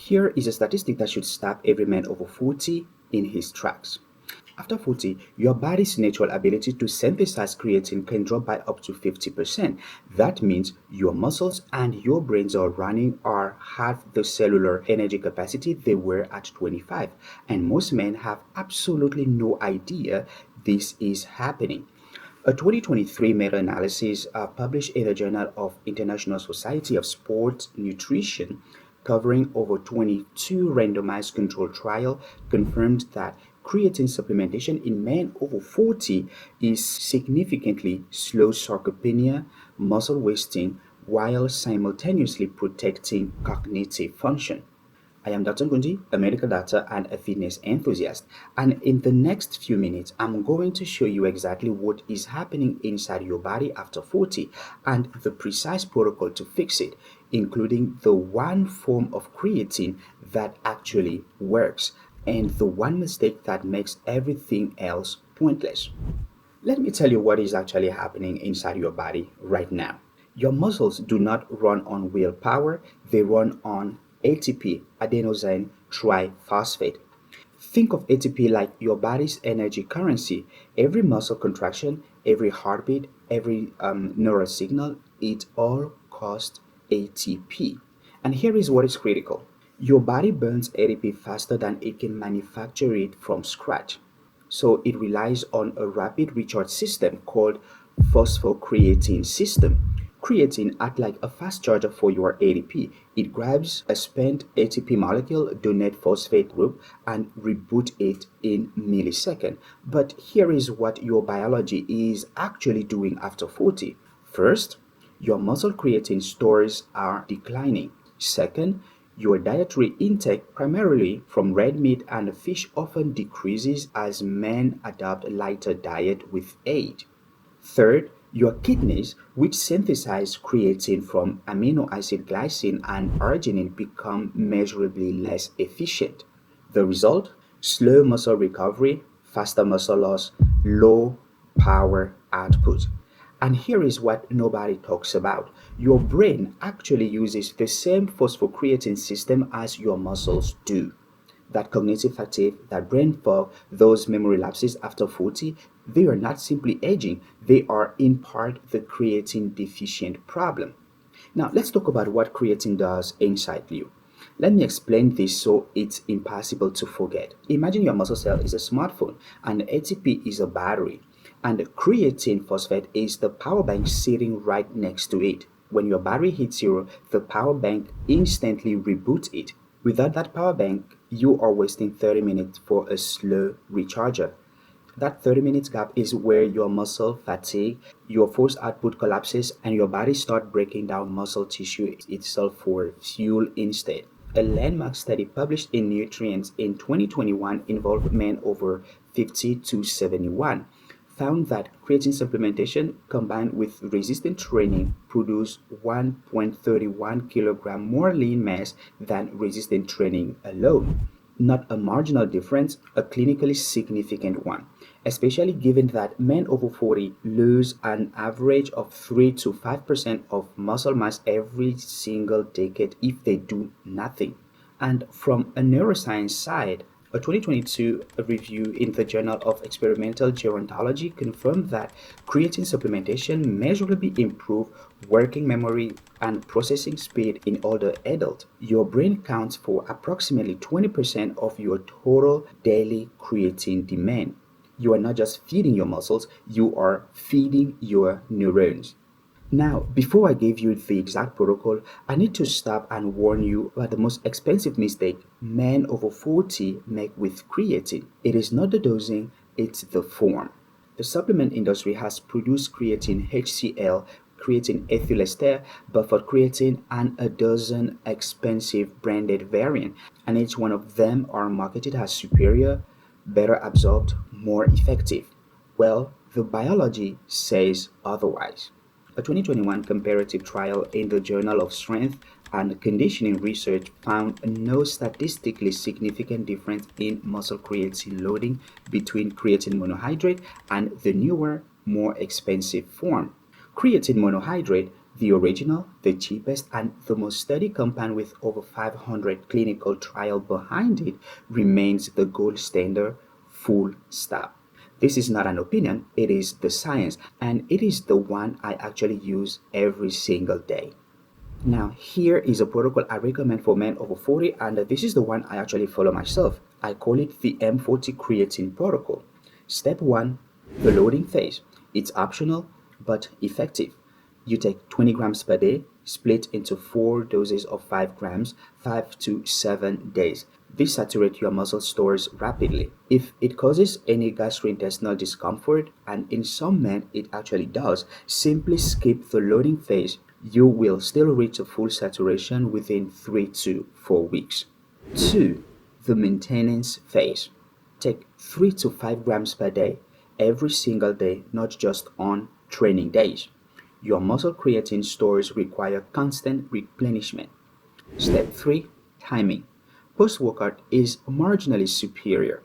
Here is a statistic that should stop every man over 40 in his tracks. After 40, your body's natural ability to synthesize creatine can drop by up to 50%. That means your muscles and your brains are running are half the cellular energy capacity they were at 25. And most men have absolutely no idea this is happening. A 2023 meta-analysis published in the Journal of International Society of Sports Nutrition covering over 22 randomized controlled trials confirmed that creatine supplementation in men over 40 is significantly slow sarcopenia, muscle wasting, while simultaneously protecting cognitive function. I am Dr. Gundi, a medical doctor and a fitness enthusiast. And in the next few minutes, I'm going to show you exactly what is happening inside your body after 40 and the precise protocol to fix it, including the one form of creatine that actually works and the one mistake that makes everything else pointless. Let me tell you what is actually happening inside your body right now. Your muscles do not run on willpower, they run on ATP, adenosine triphosphate. Think of ATP like your body's energy currency. Every muscle contraction, every heartbeat, every neural signal, it all costs ATP. And here is what is critical. Your body burns ATP faster than it can manufacture it from scratch. So it relies on a rapid recharge system called phosphocreatine system. Creatine acts like a fast charger for your ATP. It grabs a spent ATP molecule, donate phosphate group, and reboot it in milliseconds. But here is what your biology is actually doing after 40. First, your muscle creatine stores are declining. Second, your dietary intake, primarily from red meat and fish, often decreases as men adopt a lighter diet with age. Third, your kidneys, which synthesize creatine from amino acid glycine and arginine, become measurably less efficient. The result? Slow muscle recovery, faster muscle loss, low power output. And here is what nobody talks about. Your brain actually uses the same phosphocreatine system as your muscles do. That cognitive fatigue, that brain fog, those memory lapses after 40, they are not simply aging, they are in part the creatine deficient problem. Now, let's talk about what creatine does inside you. Let me explain this so it's impossible to forget. Imagine your muscle cell is a smartphone and ATP is a battery, and creatine phosphate is the power bank sitting right next to it. When your battery hits zero, the power bank instantly reboots it. Without that power bank, you are wasting 30 minutes for a slow recharger. That 30 minutes gap is where your muscle fatigue, your force output collapses, and your body starts breaking down muscle tissue itself for fuel instead. A landmark study published in Nutrients in 2021 involved men over 50 to 71 found that creatine supplementation combined with resistance training produced 1.31 kilogram more lean mass than resistance training alone. Not a marginal difference, a clinically significant one, especially given that men over 40 lose an average of 3 to 5% of muscle mass every single decade if they do nothing. And from a neuroscience side, a 2022 review in the Journal of Experimental Gerontology confirmed that creatine supplementation measurably improved working memory and processing speed in older adults. Your brain counts for approximately 20% of your total daily creatine demand. You are not just feeding your muscles, you are feeding your neurons. Now, before I give you the exact protocol, I need to stop and warn you about the most expensive mistake men over 40 make with creatine. It is not the dosing, it's the form. The supplement industry has produced creatine HCl, creatine ethyl ester, buffered creatine, and a dozen expensive branded variants, and each one of them are marketed as superior, better absorbed, more effective. Well, the biology says otherwise. A 2021 comparative trial in the Journal of Strength and Conditioning Research found no statistically significant difference in muscle creatine loading between creatine monohydrate and the newer, more expensive form. Creatine monohydrate The original, the cheapest, and the most steady compound with over 500 clinical trials behind it remains the gold standard, full stop. This is not an opinion, it is the science, and it is the one I actually use every single day. Now, here is a protocol I recommend for men over 40, and this is the one I actually follow myself. I call it the M40 creatine protocol. Step 1, the loading phase. It's optional but effective. You take 20 grams per day, split into 4 doses of 5 grams, 5 to 7 days. This saturates your muscle stores rapidly. If it causes any gastrointestinal discomfort, and in some men it actually does, simply skip the loading phase. You will still reach a full saturation within 3 to 4 weeks. 2. The maintenance phase. Take 3 to 5 grams per day, every single day, not just on training days. Your muscle creatine stores require constant replenishment. Step 3. Timing. Post-workout is marginally superior.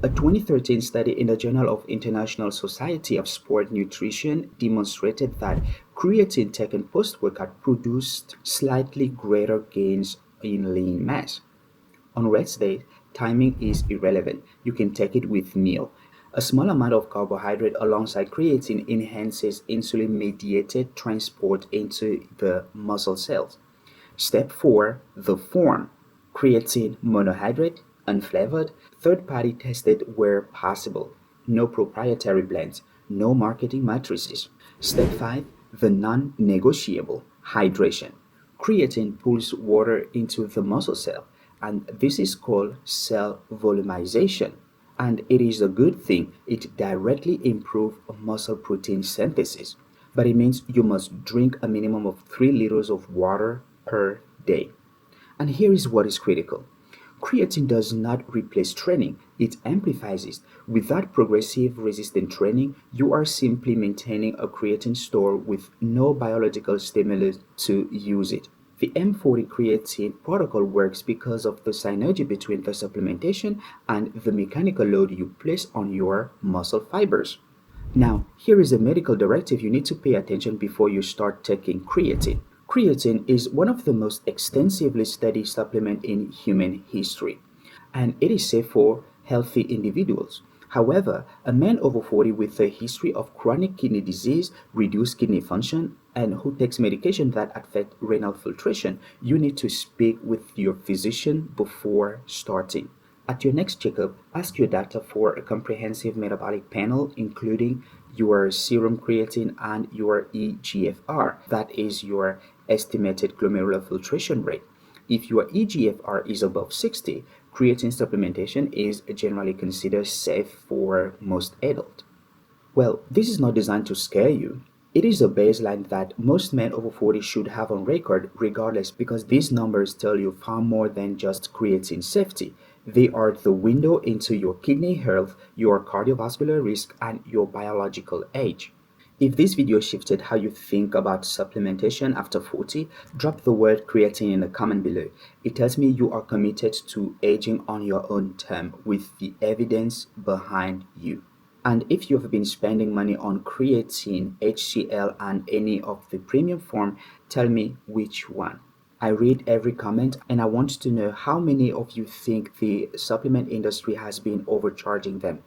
A 2013 study in the Journal of International Society of Sport Nutrition demonstrated that creatine taken post-workout produced slightly greater gains in lean mass. On rest days, timing is irrelevant. You can take it with meal. A small amount of carbohydrate alongside creatine enhances insulin-mediated transport into the muscle cells. Step 4. The form. Creatine monohydrate, unflavored, third-party tested where possible. No proprietary blends, no marketing matrices. Step 5. The non-negotiable. Hydration. Creatine pulls water into the muscle cell, and this is called cell volumization. And it is a good thing. It directly improves muscle protein synthesis. But it means you must drink a minimum of 3 liters of water per day. And here is what is critical. Creatine does not replace training, it amplifies it. Without progressive resistant training, you are simply maintaining a creatine store with no biological stimulus to use it. The M40 creatine protocol works because of the synergy between the supplementation and the mechanical load you place on your muscle fibers. Now, here is a medical directive you need to pay attention before you start taking creatine. Creatine is one of the most extensively studied supplements in human history, and it is safe for healthy individuals. However, a man over 40 with a history of chronic kidney disease, reduced kidney function, and who takes medication that affect renal filtration, you need to speak with your physician before starting. At your next checkup, ask your doctor for a comprehensive metabolic panel, including your serum creatine and your eGFR, that is your estimated glomerular filtration rate. If your eGFR is above 60, creatine supplementation is generally considered safe for most adults. Well, this is not designed to scare you. It is a baseline that most men over 40 should have on record regardless, because these numbers tell you far more than just creatine safety. They are the window into your kidney health, your cardiovascular risk, and your biological age. If this video shifted how you think about supplementation after 40, drop the word creatine in the comment below. It tells me you are committed to aging on your own term with the evidence behind you. And if you have been spending money on creatine, HCl, and any of the premium form, tell me which one. I read every comment, and I want to know how many of you think the supplement industry has been overcharging them.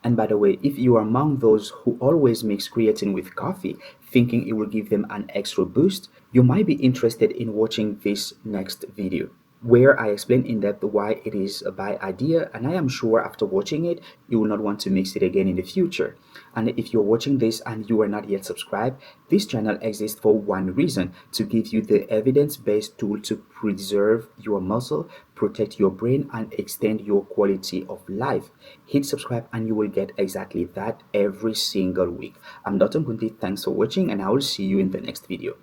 And by the way, if you are among those who always mix creatine with coffee, thinking it will give them an extra boost, you might be interested in watching this next video, where I explain in depth why it is a bad idea, and I am sure after watching it, you will not want to mix it again in the future. And if you're watching this and you are not yet subscribed, this channel exists for one reason: to give you the evidence-based tool to preserve your muscle, protect your brain, and extend your quality of life. Hit subscribe and you will get exactly that every single week. I'm Dr. Gunti, thanks for watching, and I will see you in the next video.